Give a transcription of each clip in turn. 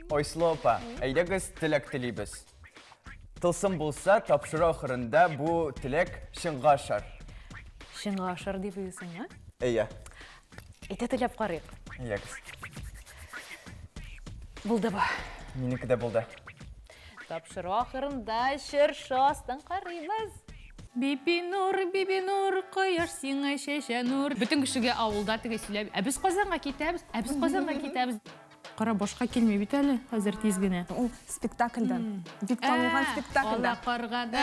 Ойсылу опа, әйдәгіз тілек тілейбіз. Тылсым болса, тапшыры ақырында бұл тілек шыңға ашар. Шыңға ашар деп үйесің, а? Әйе. Әйті тілеп қарайық. Әйегіз. Бұлды ба? Менікі де болды. Тапшыры ақырында шыршастан қарайбыз. Биби нур, қояш сиңа шеше нур. Бүтін кішіге ауылда тіге сөйлеп, әбіз қозанға кетеміз, Қара башқа келмей бит әлі, қазір тезгіне. Ол спектакльдан. Бик танылған спектакльдан. Ола қарғада,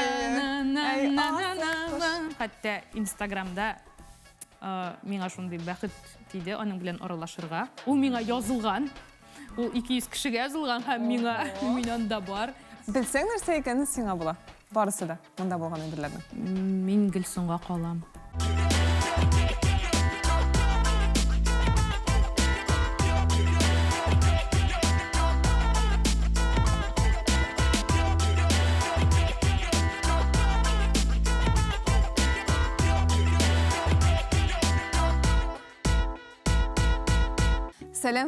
Қатта Инстаграмда меңа шондай бәқіт тейді, оның білен оралашырға. Ол меңа язылған. Ол 200 кішіге язылған, һәм меңа анда бар. Білсең нәрсе екені сиңа була. Барысы да, мұнда болған өндірлердің. Мен Гүлсонға қалам.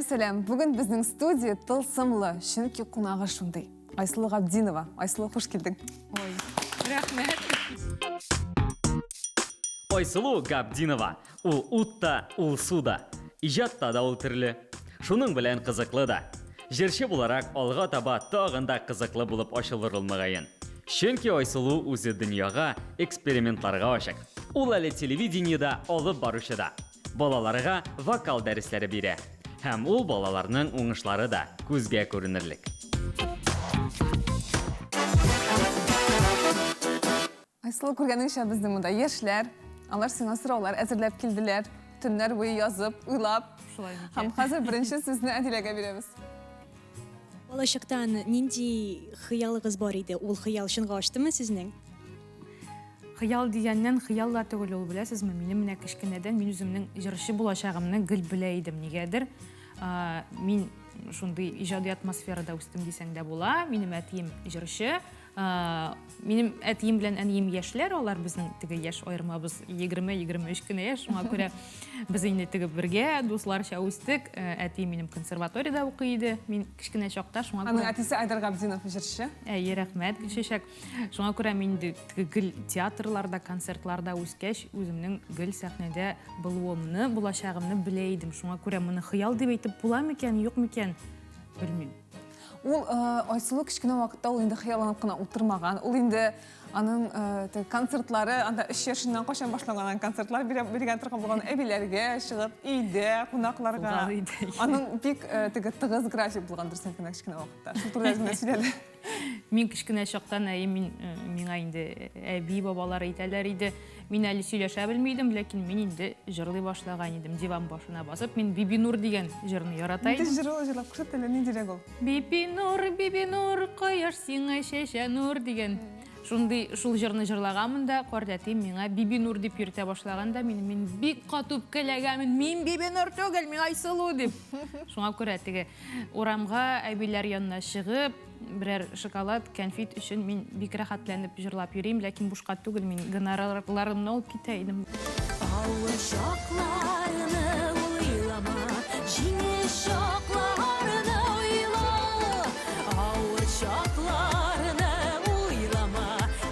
Сәлем. Бүгін біздің студия тылсымлы, шынки қонағы шындай. Айсылу Ғабдинова. Айсылу, қош келдің. Ой, рахмет. Айсылу Ғабдинова. Ул утта, ул суда. Ижатта да ул түрлі. Шуның білән қызықлы да. Жерші боларақ алға таба тағында қызықлы болып ашылырылмағайын. Шөнки Айсылу өзі дүнияға экспериментларға ашық. Ул әлі телевидениеда алып барушы да. Балаларға вокал дәріслері бере. Һәм ул балаларның уңышлары да күзгә күренерлек. Айсылу, күргеніңше біздің мұнда ешлер, алар сыңа сұраулар әзірләп келділер, түнлер бойы язып, ұйлап. Һәм қазір бірінші сізді әділеге береміз. Болашақтан нендей хыялығыз бар еді? Ол хыял шынға аштымы сізнің? Хыял дегеннен хыялла түгіл ол білесіз ме? Менің міне кішкенеден мен өзімнің жырышы болашағымны гіл білейдім. Негедір? Мен шондай ижади атмосферада өстім десең де бола. Менің әтейім жырышы. Менің әтейім білен әнейім ешлер, олар біздің тігі еш ойырмабыз 20-23 күні еш. Оңа көре біз үйіне тігі бірге, достыларша өстік. Әтейім менің консерваторияда оқиды. Мен кішкене шоқта. Аның әтесі Айдар Ғабдинов жырышы. Рахмет, Гүлшешек. Шоңа көре мен гіл театрларда, концертларда өскеш, өзімнің гіл сәхнеде болуымны, болашағымны білейдім. Шоңа көре мұны хыял деп айтып бола мекен, жоқ мекен, білмеймін. Ол Айсылу кішкене уақытта ол енді қияланып қана отырмаған. Ол енді аның концертлары, анда 3 yaşından қошан башланған концертлар берген тұрған болған әбелерге шығып, үйде, қонақларға. Аның бик тығыз график болған дұрсын кішкене уақытта. Шыл турда сөйледі. Мен кішкене шоқтан мен енді әби бабалар етәлер еді. Мен әлі сөйлеша білмейдім, лекен мен енді жырлай башлаған едім. Диван башына басып, мен Биби Нур деген жырны яратайдым. Неді жыры жырлап күшеттелі, не дерек ол? Биби Нур, қояш сиңа шеше Нур деген. Шул жырны жырлағамын да, қордатым меңа Биби Нур деп үйрете башлаганда, мен бик қатып кәләгәмін, мен Биби Нур түгел, мен Айсылу деп. Шуңа күрә теге урамға әбиләр янына шығып, бірер шоколад, конфет үшін мен бик рахатланып жырлап йөрим, ләкин бушқа түгел, мен гонорарларымны алып китәйдем. Ауыр шоқларыны ойлама, жеңіл шоқларыны ойла. Ауыр шоқларыны ойлама,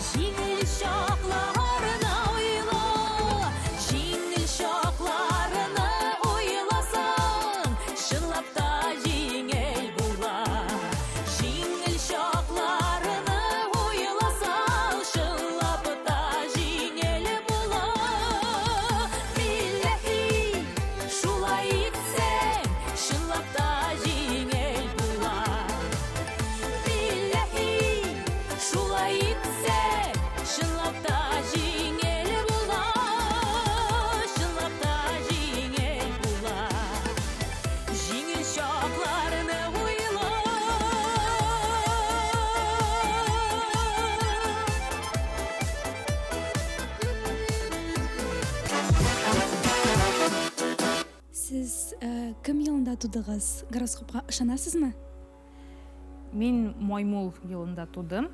жеңіл шоқларыны ойла. Жеңіл шоқларыны ойласаң, шынлап та жеңіл бола. Жеңіл шоқларыны ойласаң, шынлап та жеңіл бола. Билләһи, шулай итсәң, шынлап та жеңіл бола. Билләһи, шулай итсәң, шынлап та жеңіл бола. Шынлап та жеңіл бола. Жеңіл шоқларыны ойла. Сіз кім елында тудыңыз? Гороскопқа ышанасыз ма? Мен Маймыл елында тудым.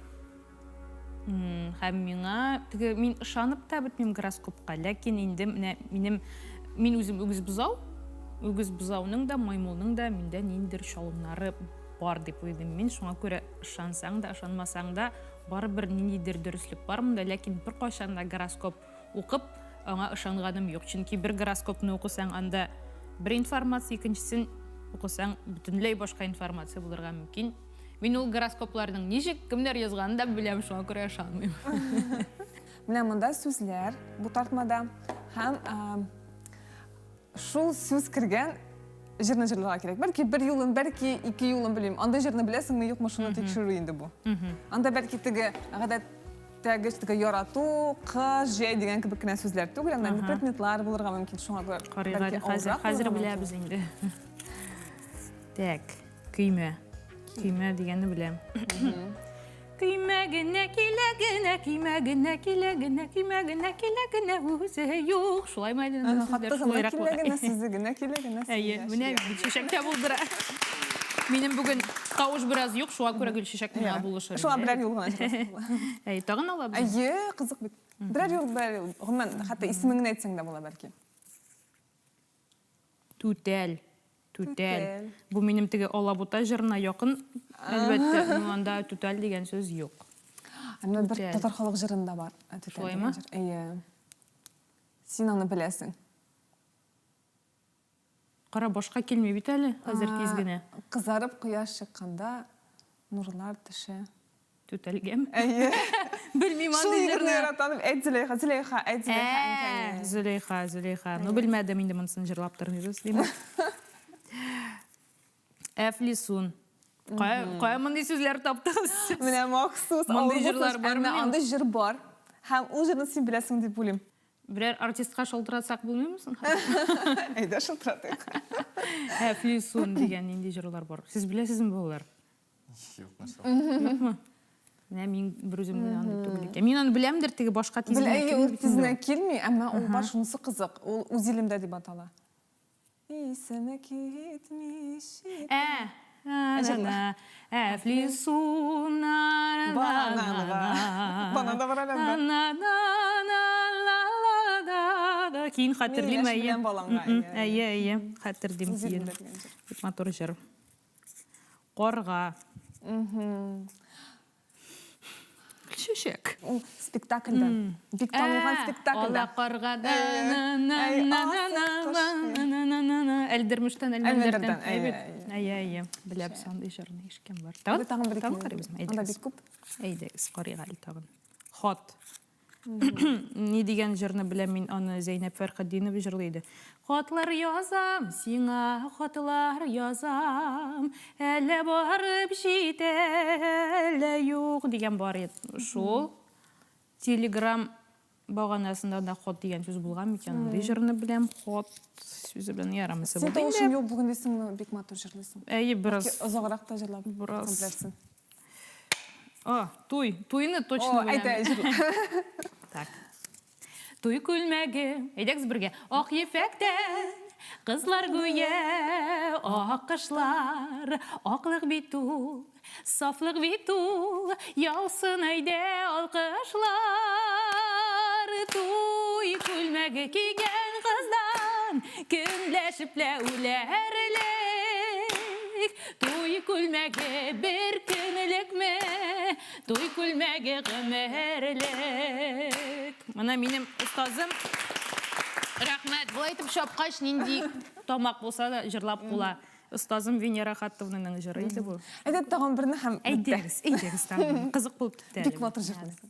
Һәм мен ышанып та бітмем гороскопқа, ләкин енді мен өзім өгіз бұзау. Өгіз бұзауның да, Маймылның да менден ендір шалымнары бар деп ойдым мен. Шуңа күрә ышансаң да, ышанмасаң да, барыбер ниндидер дөреслек бар монда, ләкин бер кайчан да гороскоп укып, аңа ышанганым юк. Чөнки бер гороскопны укысаң, анда бер информация, икенчесен укысаң, бөтенләй башка информация булырга мөмкин. Мин ул гороскопларның ничек кемнәр язганын да беләм, шуңа күрә ышанмыйм. Менә монда сүзләр бу тартмада һәм шул сүз кергән җырны җырларга кирәк. Бәлки бер юлын, бәлки ике юлын белмим. Анда җырны беләсеңме, юкмы, шуны тикшерү инде бу. Анда бәлки теге гадәттәге ярату, кыз, җәй дигән кебек кенә сүзләр түгел, анда предметлар булырга мөмкин. Шуңа Карыйга хәзер беләбез инде. Так, көймә. Көймә дигәнне беләм. Көймә генә килә генә, көймә генә килә генә, көймә генә килә генә, үзе юк. Шулаймы инде сүзләр шулайрак була. Килә генә сүзе генә килә генә. Әйе, менә Гөлчәчәктә булдыра. Минем бүген тавыш бераз юк, шуңа күрә Гөлчәчәк миңа булышыр. Шуңа берәр юл гына җырласың. Әйе, тагын алабыз. Әйе, кызык бит. Берәр юл, гомумән, хәтта исемеңне әйтсәң дә була бәлки. Түтәл. Түтәл. Бу минем теге Алабута җырына якын, әлбәттә, анда түтәл дигән сүз юк. Аны бер татар халык җырында бар. Шулаймы? Әйе. Син аны беләсең. Кара башка килми бит әле, хәзер тиз генә. Кызарып кояш чыкканда нурлар төшә. Түтәлгәм. Әйе. Белмим Шул аны җырны җырны. яратам. Әйт Зөләйха, Зөләйха, әйт Зөләйха. Зөләйха, Зөләйха. Ну белмәдем инде монысын җырлап тормыйбыз, димме? Әфлисун. Кая мондый сүзләр таптыгыз? Менә махсус Мондый җырлар бармы? Анда җыр бар. Һәм ул җырны син беләсең дип уйлыйм. Берәр артистка шалтыратсак булмыймы? Әйдә шылтыратыйк. Әфлисун дигән нинди җырлар бар. Сез беләсезме булар? Юкмы? Менә мин бер үзем генә аны түгел икән. Мин аны беләмдер, теге башка тиз Белә, генә ул килми бит тизенә инде. килми, әмма ул бар шунысы кызык. Ул үз илемдә дип атала. Исеме китмиш. Әфлисун. Бананда бар әле. Кейін хәтерлим, Мин яшь белән балаңга, әйе. Әйе, хәтерлим Үз кейін. илемдә дигән җыр. Бик матур җыр. Карга. Шешек. Ул спектакльдә. Бик танылган спектакльдә. Ала каргада. Әлдермештән, Әлмәдердән, әлмәдердән. әйе. Әйе. Беләбез анда җырны ишкән бар. Тагын бер Тагын карыйбыз. Анда бик күп. Әйдәгез, карыйга әле тагын. Хат. Ни дигән җырны беләм мин, аны Зәйнәп Фәрхетдинова җырлый иде. Хатлар язам, сиңа хатлар язам, әле барып җитә, әле юк дигән бар иде. Шул Telegram баганасында да хат дигән сүз булган микән? Андый җырны беләм, хат сүзе белән ярамысы Син булды. тавышың юк бүген дисеңме, бик матур җырлыйсың. Әйе, бераз. Озаграк та җырлап Бераз. беләсең. Туйны точно беләм. Әйтә җырлап. Так. Туй күлмәге, әйдәгез бергә. Ак ефәктән, кызлар гүя, ак кышлар, аклык бит ул, сафлык бит ул, яусын әйдә алкышлар. Туй күлмәге кигән кыздан, көнләшеплә үләрлек. Туй күлмәге бер көнлекме, туй күлмәге гомерлек. Мына минем устазым, рәхмәт, булай итеп шапкач нинди тамак булса да җырлап була. Устазым Венера Хаттовнаның җыры иде бу. Әйдә тагын берне һәм Әйдәгез тагын. Кызык булып китте. бик матур җырлыйсың.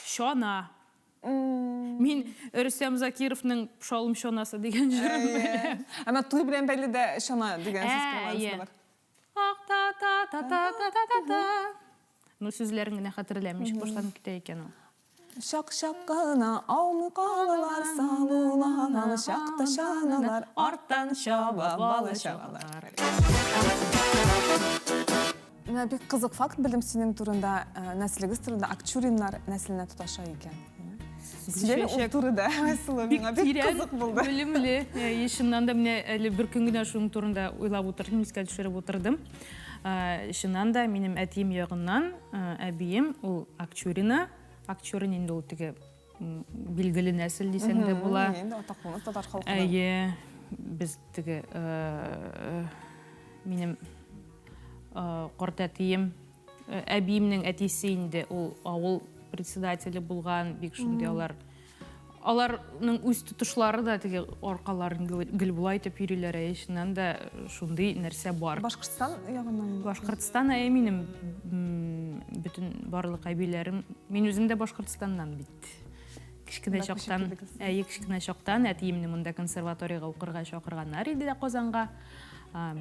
Шона. Мин Рөстәм Закировның Пшалым шонасы дигән җырын. Әмма туй белән бәйле дә шана дигән сүз Әйе. бар. Ак-та-та-та-та-та-та-та. Ну, сүзләрен генә хәтерләмим, ничек башланып китә икән ул. Шак-шак кына аумый калалар, салулар, шакта шаналар, арттан чаба балы чабалар. Менә бик кызык факт белдем синең турында, нәслегез турында Акчуриннар нәселенә тоташа икән. Син ул турында мәсәлән миңа бик кызык булды. Белемле. Ешиннан да менә әле бер көн генә шуның турында уйлап утырдым, искә төшереп утырдым. Ишиннан да минем әтием ягыннан әбием ул Акчурина. Акчурин инде ул теге билгеле нәсел дисәң дә була. Инде атаклы татар халкы. Әйе, без теге минем қортатыйым, әбиімнің әтесі инде, ол ауыл председателі болған, бек шундай аларның үз тұтышлары да теге арқаларын гіл бұлай тіп үйрелер әйшінен да шундай нәрсе бар. Башқұртстан яғынан? Башқұртстан әймінім бүтін барлық әбейлерім. Мен өзім де Башқұртстаннан бит. Кішкіне шоқтан әтейімні мұнда консерваторияға оқырға шоқырғанар еді де Қозанға.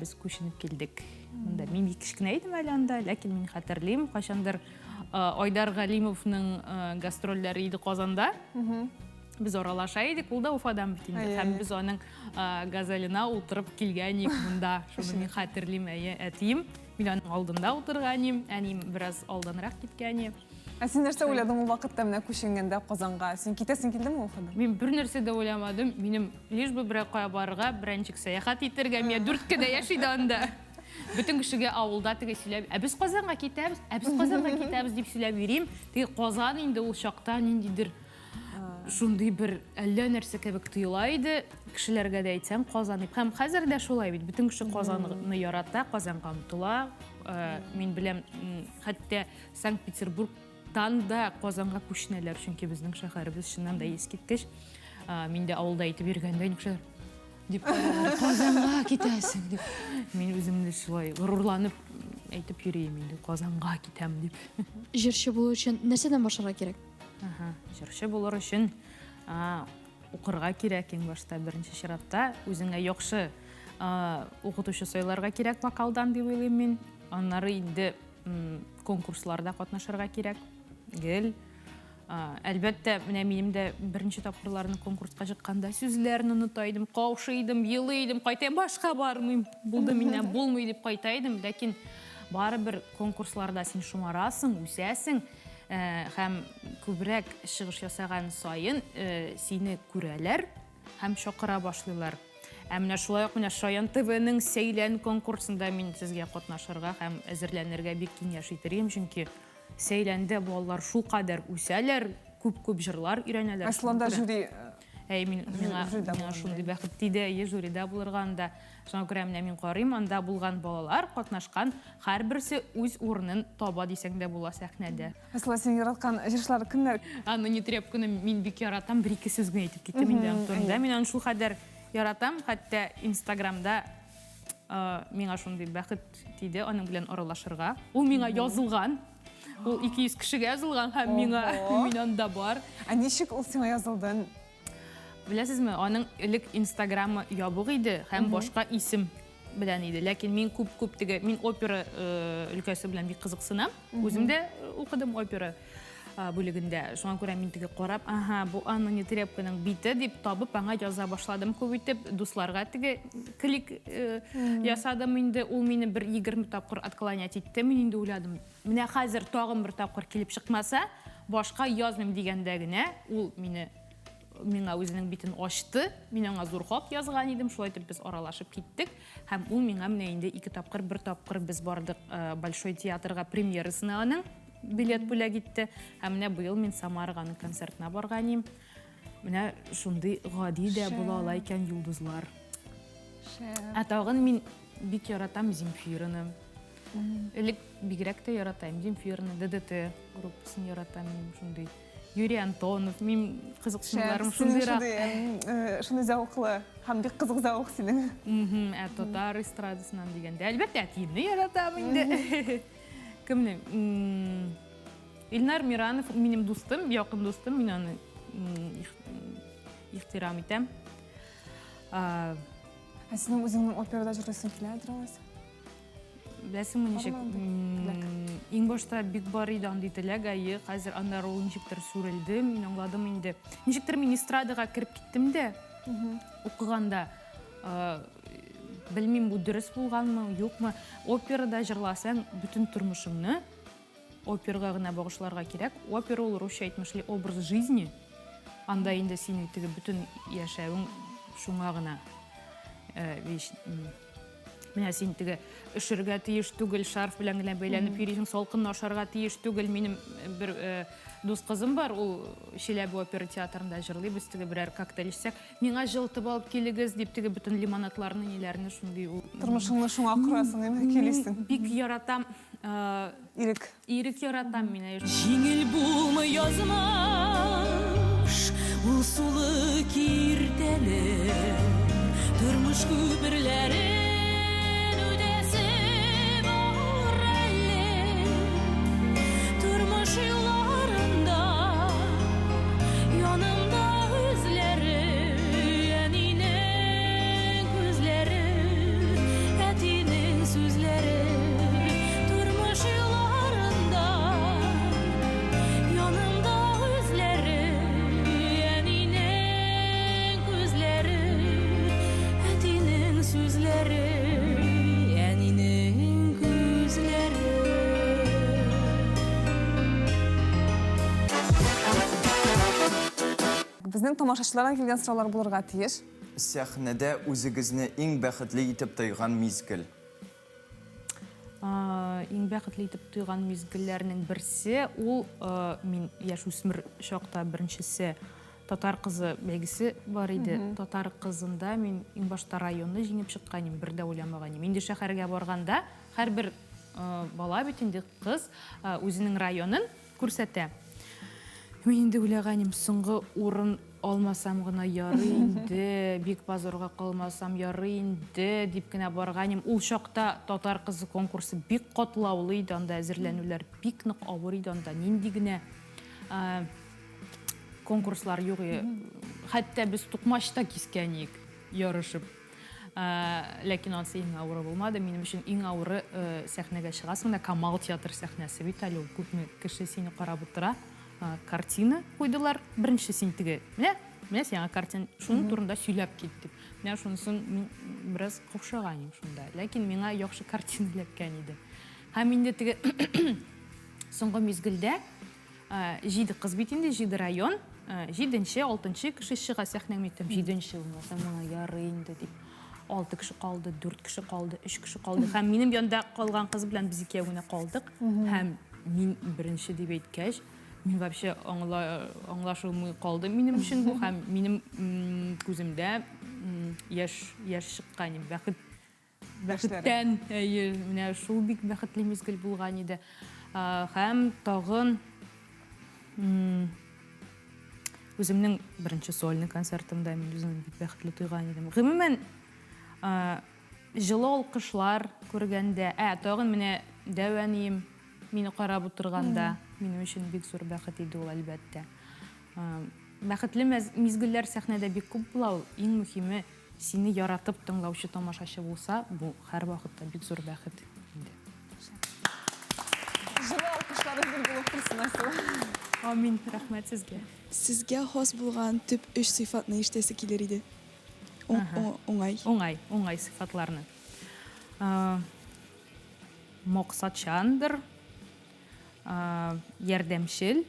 Біз көшініп келдік. Мен кішкіне едім әлі анда, ләкин мен қатырлеймін. Қашандар Ойдар Ғалимовның гастроллері еді Қозанда. Біз оралаша едік, ол да Уфадан бітінді. Һәм біз оның газеліна отырып келгенік мұнда. Шуны мен қатырлеймін әтейім. Мен оның алдында отырғанем, әнейім біраз алданырақ кеткенем. Сен нәрсе ойладың ол вақытта мына көшінгенде Қозанға? Сен кетесің келді ме Уфадан? Мен бір нәрсе де ойламадым. Менің леш бір қоя барға, біранчик саяхат етерге, мен дүрткеде яшайды анда. Бүтін кішіге ауылда теге сөйлеп, біз Қозанға кетеміз деп сөйлеп берейм. Теге Қозан енді ол шақтан ендейдір шундай бір әлі нәрсе кәбік тұйылайды. Кішілерге де айтсам Қозан деп. Һәм қазір де шолай бейді. Бүтін кіші Қозанны ярата, Қозанға ұмтыла. Мен білем, хәтті Санкт-Петербургтан да Қозанға көшінелер, чүнке біздің шақарыбыз шыннан да ескеткіш. Мен де ауылда айтып бергенде кішілер деп Қозанға кетесің деп. Мен өзімді шылай ғырурланып айтып жүрейім енді Қозанға кетем деп. Жүрші болу үшін нәрседен башарға керек? Жүрші болыр үшін оқырға керек, ең башта бірінші ширатта. Өзіңе жоқшы оқытушы сойларға керек вокалдан деп ойлаймын мен. Онлары енді конкурсларда қатнашырға керек. Гел. Әлбәтте, менің де бірінші тапқырларының конкурсқа шыққанда сөзлерін ұнытайдым, қаушайдым, елейдім, қайтайым, башқа бармайым. Бұл да менен болмай деп қайтайдым. Ләкин бары бір конкурсларда сен шумарасың, үсәсің. Һәм көбірек шығыш жасаған сайын сені көрәлер, һәм шоқыра башлылар. Әміне шулай мына Шаян ТВ-нің Сейлән конкурсында мен сізге қатнашырға һәм әзірләнерге бек кеңеш итәрем, чөнки Сейләнде балалар шул кадәр үсәләр, күп җырлар өйрәнәләр. Асланда жюри Миңа шундай бәхет тиде, жюрида булырга анда. Шуңа күрә менә мин карыйм, анда булган балалар катнашкан, һәрберсе үз урынын таба дисәң дә була сәхнәдә. Асла сен яраткан җырлар кемнәр? Аны не трепканы мин бик яратам, бер-ике сүз генә әйтеп киттем инде турында. Мин аны шул кадәр яратам, хәтта Инстаграмда миңа шундай бәхет тиде, аның белән аралашырга. Ул миңа язылган. Ул 200 кешегә язылган һәм миңа анда бар. Ничек ул сиңа язылды? Беләсезме, аның элек Инстаграмы ябык иде һәм башка исем белән иде. Ләкин мин күп теге, мин опера өлкәсе белән бик кызыксынам. Үзем дә укыдым опера бүлегендә. Шуңа күрә мин теге карап, бу Анна Нетребканың бите дип табып, аңа яза башладым. Күп итеп дусларга теге клик ясадым инде. Ул мине бер 20 тапкыр отклонять итте. Мин инде уйладым, менә хәзер тагын бер тапкыр килеп чыкмаса, башка язмыйм дигәндә генә ул миңа үзенең битен ачты. Мин аңа зур хат язган идем, шулай итеп без аралашып киттек. Һәм ул миңа менә инде 2 тапкыр, 1 тапкыр без бардык Большой театрга премьерасына аның билет бүләк итте. Һәм менә быел мин Самарага аның концертына барган идем. Менә шундый гади дә була ала икән юлдызлар. Тагын мин бик яратам Земфираны. Элек бигрәк тә яратам Земфираны, ДДТ группасын яратам шундый. Юрий Антонов, мин кызыксынуларым шундыйрак. Шундый зауклы, һәм бик кызык заук синең. Татар эстрадасынан дигәндә, әлбәттә, әтиемне яратам инде. Кемне? Илнар Миранов, минем дустым, якын дустым, мин аны ихтирам итәм. Синең үзеңнең операда җырлыйсың киләдер алайса? Беләсеңме ничек? Иң башта бик бар иде андый теләк, хәзер аннар ул ничектер сүрелде, мин аңладым инде. Ничектер мин эстрадага кирип киттем дә, укыганда. Белмим, бу дөрес булганмы, юкмы. Операда җырласаң, бүтән тормышыңны операга гына багышларга кирәк. Опера ул русча әйтмешли образ жизни. Анда инде синең теге бүтән яшәвең шуңа гына Менә син теге ишергә тиеш түгел, шарф белән генә бәйләнеп йөрисең, салкын ашарга тиеш түгел. Минем бер дус кызым бар, ул Челәбе опера театрында җырлый. Без теге берәр коктейль эчсәк, миңа җылтып алып килегез дип теге бөтен лимонадларны, ниләрне шундый ул Тормышыңны шуңа құрасың, эме, келесің. бик яратам. Ирек. Ирек яратам мин. Жеңіл булмый язмыш, ул сулы киртәле, тормыш күперләрен үдәсе бар әле. Тормыш юлларында, янымда үзләре, әнинең күзләре, әтинең сүзләре. Тормыш юлларында, янымда үзләре, әнинең күзләре, әтинең сүзләре, әнинең күзләре. Безнең тамашачылардан килгән сораулар булырга тиеш. Сәхнәдә үзегезне иң бәхетле итеп тойган мизгел. Иң бәхетле итеп тойган мизгелләрнең берсе, ул мин яшүсмер чакта беренчесе татар кызы бәйгесе бар иде. Татар кызында мин иң башта районны җиңеп чыкканым, бер дә уйламаганым. Инде шәһәргә барганда һәрбер бала бит инде кыз үзенең районын күрсәтә. Мин инде уйлаганым, соңгы урын алмасам гына ярый инде, бик базарга калмасам ярый инде дип кенә барганым. Ул чакта татар кызы конкурсы бик катлаулы иде, анда әзерләнүләр бик нык авыр иде, анда нинди генә конкурслар юк. Хәтта без тукмашта кискәник ярышып. Ләкин ансы иң авыры булмады. Минем өчен иң авыры сәхнәгә чыгасың да Камал театр сәхнәсе бит әле, ул күпме кеше сине карап утыра. Картина куйдылар. Беренче син теге. Менә сиңа картина шуның турында сөйләп киттек. Менә шунысын мин бераз кушаганым шунда. Ләкин миңа яхшы картина эләккән иде. Һәм инде теге соңгы мизгелдә 7 кыз бит инде, 7 район, 7нче, 6нчы кеше чыга сәхнәгә, 7нче булмаса моңа ярый инде дип. 6 кеше калды, 4 кеше калды, 3 кеше калды. Һәм минем янда калган кыз белән без икәү генә калдык. Һәм мин беренче дип әйткәч, мин вообще аңлашылмый калды минем өчен бу. Һәм минем күземдә яшь чыккан, бәхеттән, менә шул бик бәхетле мизгел булган иде. Һәм тагын үземнең беренче сольный концертымда мин үземне бик бәхетле тойган идем. Гомумән, җылы алкышлар күргәндә, тагын менә дәвәнием мине карап утырганда, минем өчен бик зур бәхет иде ул, әлбәттә. Бәхетле мизгелләр сәхнәдә бик күп була. Иң мөһиме, сине яратып тыңлаучы тамашачы булса, бу һәр вакытта бик зур бәхет инде. Җылы алкышларың булып турсын, Айсыл. Амин, рәхмәт сезгә. Сезгә хас булган төп 3 сыйфатны ишетәсе килер иде. Уңай. Уңай сыйфатларны. Максатчандыр, ярдәмчел,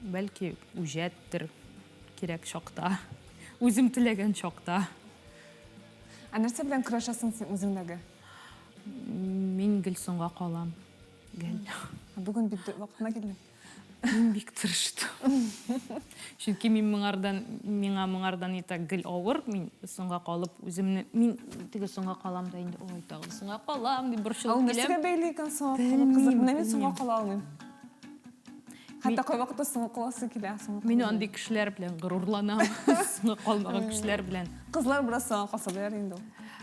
бәлки үҗәттер кирәк чакта, үзем теләгән чакта. Нәрсә белән көрәшәсең син үзеңдәге? Мин Гөлсөнгә калам. Бүген бит вакытына килдем. Мин бик тырыштым. Чөнки миңа моңардан итә гел авыр, мин соңга калып үземне, мин теге соңга калам да инде, ой, тагы соңга калам дип борчылып Нәрсәгә киләм. бәйле икән соңга калып кызым? Менә мин соңга кала алмыйм. Хәтта кай вакытта соңга каласы килә, соңга. Мин андый кешеләр белән горурланам, соңга калмаган кешеләр белән. Кызлар бераз соңга калса беләр инде.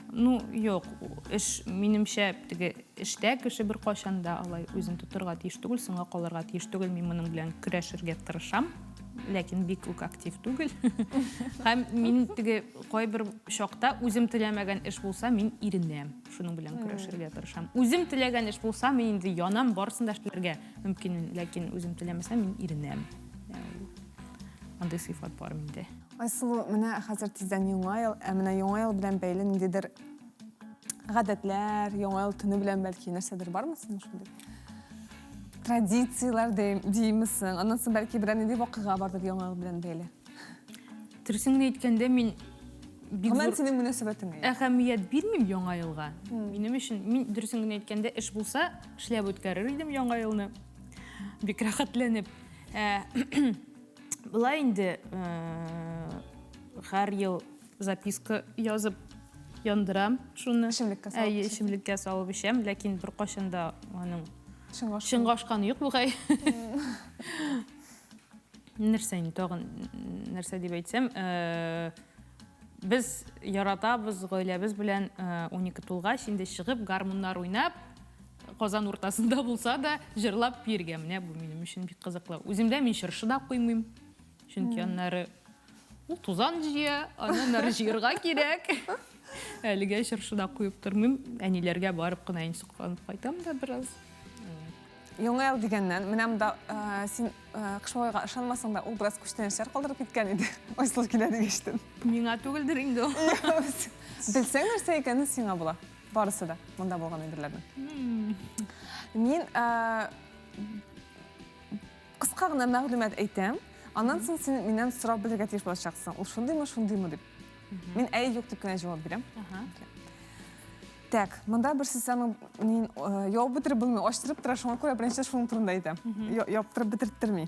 Ну, юк, эш минемчә теге эштә кеше бер качан да алай үзен тотырга тиеш түгел, соңга калырга тиеш түгел. Мин моның белән көрәшергә тырышам, ләкин бик үк актив түгел. Һәм мин теге кайбер чакта үзем теләмәгән эш булса, мин иренәм. Шуның белән көрәшергә тырышам. Үзем теләгән эш булса, мин инде янам, барсын да эшләргә мөмкин, ләкин үзем теләмәсәм, мин иренәм. Андый сыйфат бар миндә. Айсыл, менә хәзер тиздән яңа ел, менә яңа ел белән бәйле ниндидер гадәтләр, яңа ел төне белән бәлки нәрсәдер бармы синең шундый? Традициялар димисең, аннан соң бәлки берәр нинди вакыйга бардыр яңа ел белән бәйле. Дөресен әйткәндә, мин Мен сенің мөнәсәбәтеңә. әһәмият бирмим яңа елга. Минем өчен мин дөресен генә әйткәндә эш булса, эшләп үткәрер идем яңа елны. Бик рәхәтләнеп. Булай инде һәр ел записка язып яндырам шуны. Ишемлеккә салып Әйе, ишемлеккә салып эчәм, ләкин бер кашанда аның Шыңгаш. шыңгашканы юк бугай. Нәрсә инде тагын нәрсә дип әйтсәм, без яратабыз, гаиләбез белән 12 тулгач инде чыгып гармуннар уйнап, Казан уртасында булса да җырлап биргә. Менә бу минем өчен бик кызыклы. Үземдә мин чыршы да куймыйм. Чөнки аннары ул тузан җыя, аннары җыярга кирәк. Әлегә чыршы да куеп тормыйм. Әниләргә барып кына инсукланып кайтам да бераз. Яңа ел дигәннән, менә монда син Кышбайга ышанмасаң да, ул бераз күчтәнәчләр калдырып киткән иде. Айсыл килә дигәчтен. Миңа түгелдер инде ул. Белсәң нәрсә икәнен сиңа була. Барысы да монда булган әйберләрнең. Мин кыска гына мәгълүмат әйтәм. Аннан соң син миннән сорап белергә тиеш булачаксың. Ул шундыймы дип. Мин әй юк дип кенә җавап бирәм. Так, монда бер сезонның мин яуап бетереп булмый, ачтырып тора, шуңа күрә беренче шуның турында әйтәм. Яптырып бетертерми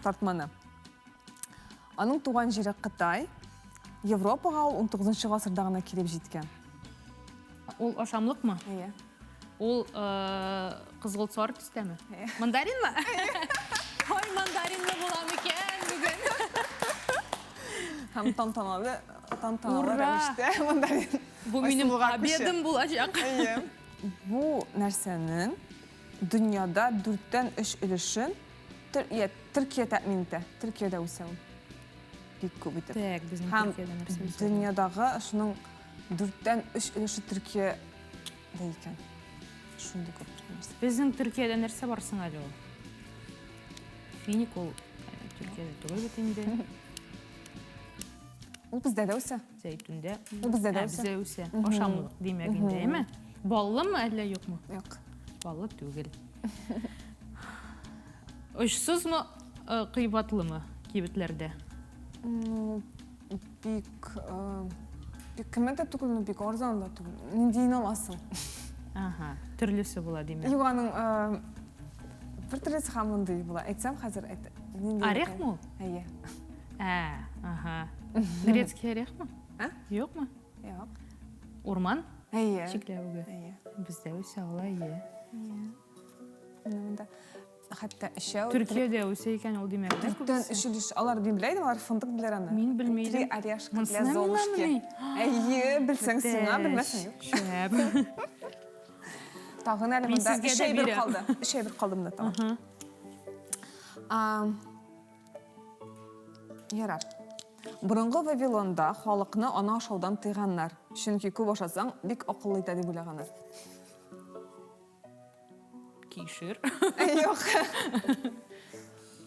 тартманы. Аның туган җире Кытай. Европага ул 19 гасырда гына килеп җиткән. Ул ашамлыкмы? Әйе. Ул кызгылт сары төстәме? Мандаринмы? Ой, мандаринлы була микән бүген? Һәм тантаналы Ура! рәвештә мандарин. Бу минем Айсылуга обедым булачак. Әйе. Бу нәрсәнең дөньяда 4-тән 3 өлешен Төркия тәэмин итә. Төркиядә үсә ул. Бик күп итеп. Так, безнең Һәм Төркиядә нәрсә үсә? дөньядагы шуның 4-тән 3 өлеше Төркиядә икән. Шундый күп нәрсә. Безнең Төркиядә нәрсә барсың әле ул? Финик ул Төркиядә түгел бит инде. Ул бездә дә үсә. Зәйтүндә. Ул бездә дә үсә. Бездә үсә. Ашамлык димәк инде, әйме? Баллымы әллә юкмы? Юк. Баллы түгел. Очсызмы, кыйбатлымы кибетләрдә? Бик кыйммәтле түгел, бик арзан да түгел. Нинди аласың? Аха, төрлесе була димәк. Юк, аның бер төрлесе һәм мондый була. Әйтсәм хәзер әйт. Орехмы ул? Әйе. Ага. Грецкий орехмы? Юкмы? Юк. Урман? Әйе. Чикләвеге. Әйе. Бездә үсә ул, әйе. Хәтта эшәү. Төркиядә үсә икән ул димәк. Төртен ишелиш алар биләйди, алар фындык биләр аны. Мин белмәйдем. Три орешка для Монсына Золушки. белмәмени? Әйе, белсәң сиңа, белмәсәң юк. Шәп. Тагын әле Мин монда сезгә дә эшәй бер бирәм. калды. Эшәй бер калды монда тагын. Ярар. Борынгы Вавилонда халыкны ана ашаудан тыйганнар. Чөнки күп ашасаң, бик акыллы итә дип уйлаганнар. Кишер. Юк.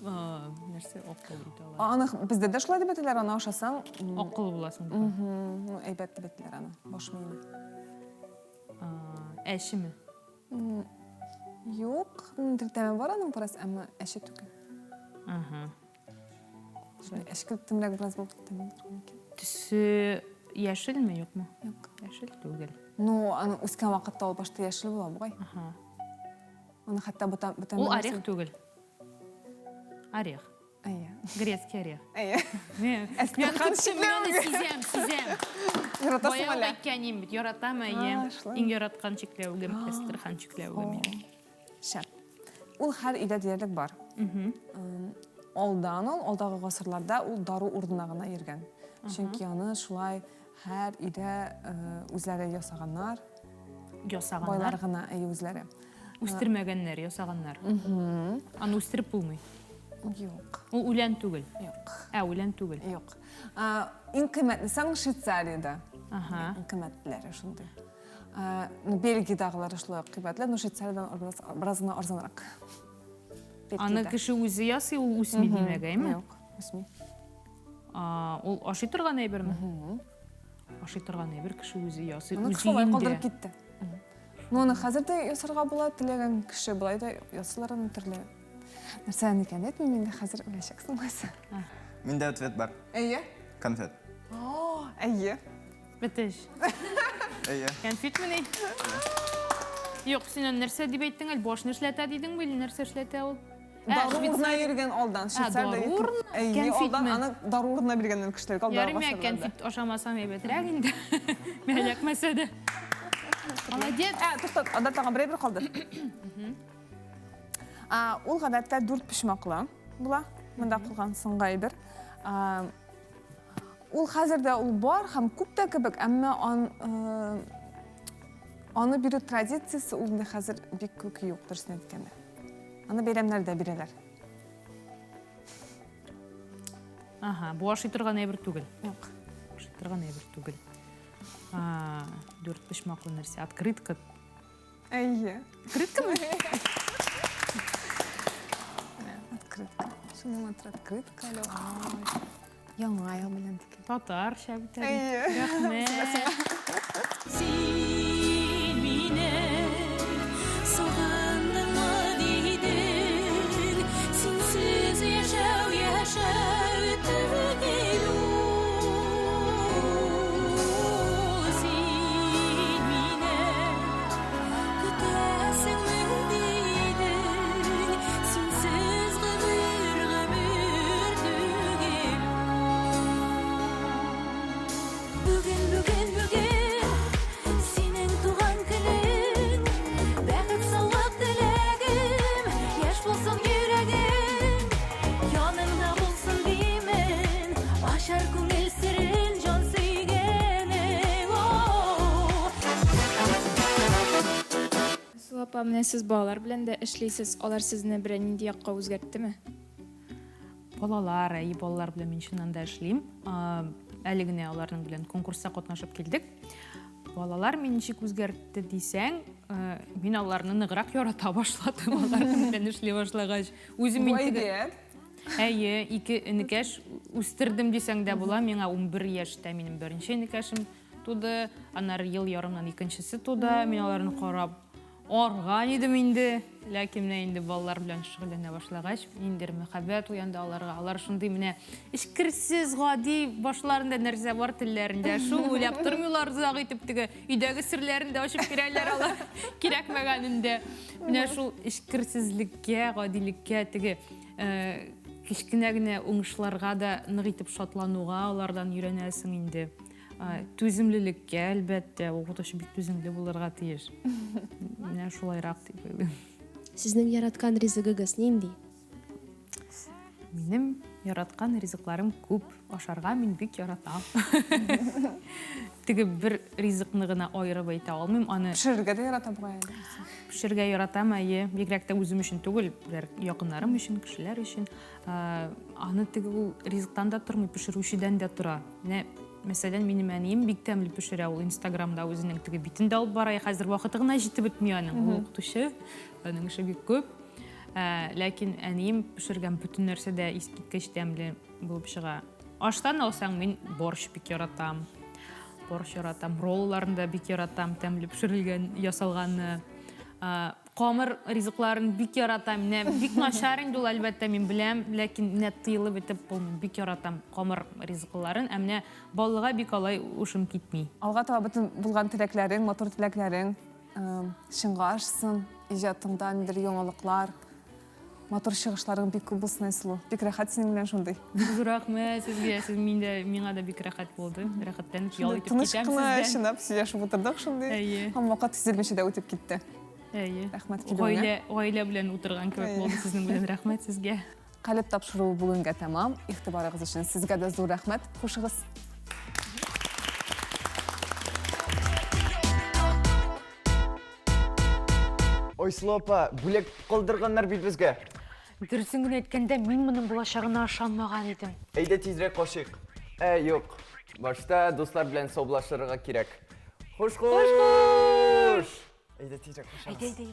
Нәрсә акыл итә алар? Аны бездә дә шулай дип әйтәләр, ана ашасаң, Акыл буласың. әйбәт дип әйтәләр аны. Баш миеме. Әшеме? Юк, тәме бар аның бераз, әмма әше түгел. Аха. Әшкел тимрәк бераз булып китте. Төсе яшелме, юкмы? Юк. Яшел түгел. Ну, аны үскән вакытта ул башта яшел була бугай. Аха. Аны хәтта бутан Ул орех түгел. Орех. Әйе. Грецкий орех. Әйе. Мен сизәм. Яратасың Баяу әле. әйткәнем бит, яратам әйе. шулай. Иң яраткан чикләвегем, Әстерхан чикләвеге минем. Шәп. Ул һәр өйдә диярлек бар. Алдагы гасырларда ул дару урынына гына йөргән. Чөнки аны шулай һәр өйдә үзләре ясаганнар, Ясаганнар. байлар гына үзләре. Үстермәгәннәр, ясаганнар. Аны үстереп булмый. Юк. Ул үлән түгел. Юк. Үлән түгел. Юк. Иң кыйммәтлесе Швейцариядә. Аха. Иң кыйммәтлеләре шундый. Бельгиядагылары шулай кыйммәтле, но Швейцариядән бераз гына арзанрак. Аны кеше үзе ясый, ул үсми димәк, әйме? Юк, үсми. Ул ашый торган әйберме? Ашый торган әйбер кеше үзе ясый, Аны үзе кышылай калдырып инде. китте. Ну, аны хәзер дә ясарга була, теләгән кеше булай да ясыйлар аны төрле. Нәрсә икән әйтмим инде хәзер беләчәксең үзең. Миндә ответ бар. Әйе. Конфет. Әйе. Бітіш. Әйе. Конфет мені? Yok, sen нәрсе деп айттың, әлі бошын эшләтә дейдің бе, нәрсе эшләтә ул? Дарурна берген алдан, Швейцарда. дарурна? Әйе, Конфет алдан ме? аны дарурна бергеннен кішілерге алдан Ярым я конфет ашамасам әбетрәк инде. Мәләк мәсәді. Молодец. Тоқтат, ада таған бір қалды. Ол ғадатта 4 пішмақлы бұла, мұнда қылған сыңғай бір. Ол қазірде ол бар, хам көпті кібік, әмі аны бірі традициясы олында қазір бек көкі yok дұрысын еткенде. Аны беремлерде бірелер. Аха, bu ашый торган әйбер түгел. Yok. Ашый торган әйбер түгел. 4 пішмақлы нәрсе. Открытка. Әйе. Открытка ма? Открытка. Шының атыр открытка. Яңа аяқ білен декен. Татар шәбітәді. Әйе. Рәхмәт. Син мине сағындың дейдің, сенсіз яшәу түгел ул. Син мине көтәсің дейдің, сенсіз ғұмыр түгел ул. Бүгін сенің туған күнің, бақыт саулық тілегім, еш болсын жүрегім, яныңда болсын деймін, ашар көңіл сірін жан сүйгенің. Айсыл апа, менә сез балалар белән дә эшлисез. Алар сезне берәр нинди якка үзгәрттеме? Балалар, балалар белән мин чыннан да эшлим. Әле генә аларның белән конкурста катнашып килдек. Балалар мин ничек үзгәртте дисәң, мин аларны ныграк ярата башладым, алар белән эшли башлагач. Үзем мин Әйе. Әйе, 2 энекәш үстердем дисәң дә була. Миңа 11 яшьтә минем беренче энекәшем туды, аннары ел ярымнан икенчесе туды. Мин аларны карап арган идем инде. Ләкин менә инде балалар белән шөгыльләнә башлагач, инде мәхәббәт уянды аларга. Алар шундый менә эшкерсез, гади башларында нәрсә бар телләрендә. Шу уйлап тормыйлар зак итеп теге өйдәге серләрен дә ачып бирәләр алар. Кирәкмәгәнендә. Менә шул эшкерсезлеккә, гадилеккә теге кичкенә генә уңышларга да нык итеп шатлануга алардан өйрәнәсең инде. Түземлелеккә әлбәттә, укытучы бик түземле булырга тиеш. Менә шулайрак дип уйлыйм. Сезнең яраткан ризыгыгыз нинди? Минем яраткан ризыкларым күп. Ашарга мин бик яратам. Теге бер ризыкны гына аерып әйтә алмыйм. Аны Пішірге де ярата бұға енді. пешергә яратам, әйе. Бигрәк тә үзем өчен түгел, якыннарым өчен, кешеләр өчен. Аны теге ул ризыктан да тормый, пешерүчедән дә тора. Мәсәлән, минем әнием бик тәмле пешерә, ул Инстаграмда үзенең теге битен дә алып бара, хәзер вакыты гына җитеп бетми аның. Ул укытучы, аның эше бик күп. Ләкин әнием пешергән бөтен нәрсә дә искиткеч тәмле булып чыга. Аштан алсаң, мин борщ бик яратам. Борщ яратам, ролларны да бик яратам, тәмле пешерелгән, ясалганны. Камыр ризыкларын бик яратам. Бик начар инде ул, әлбәттә, мин беләм, ләкин тыелып итеп булмый. Бик яратам камыр ризыкларын, әмма балыга бик алай ушым китми. Алға таба бүтін бұлған тілеклерің, мотор тілеклерің, шыңға ашсын, ижатыңдан бір yoңалықлар, мотор шығышларың бик көп болсын Айсылу. Бик рәхәт сенің білән шундый. Бик рәхмәт сезгә, сез миңа да бик рәхәт булды. Рәхәтләнеп ял итеп китәм Тыныш кына сездән. шынап, сөйләшеп отырдық шундый. Әйе. Һәм вакыт тизелмичә дә үтеп китте. Әйе. Рәхмәт килүеңә. Гаилә белән утырган кебек булды сезнең белән. Рәхмәт сезгә. Калеп тапшыруы бүгенгә тәмам. Игътибарыгыз өчен сезгә дә зур рәхмәт. Хушыгыз. Айсыл апа, бүлек кылдырганнар бит безгә. Дөресен генә әйткәндә, мин моның булачагына ышанмаган идем. Әйдә тизрәк кашык. Юк. Башта дуслар белән саублашырга кирәк. Хуш-хуш. Әйдә тизрәк кашык. Әйдә.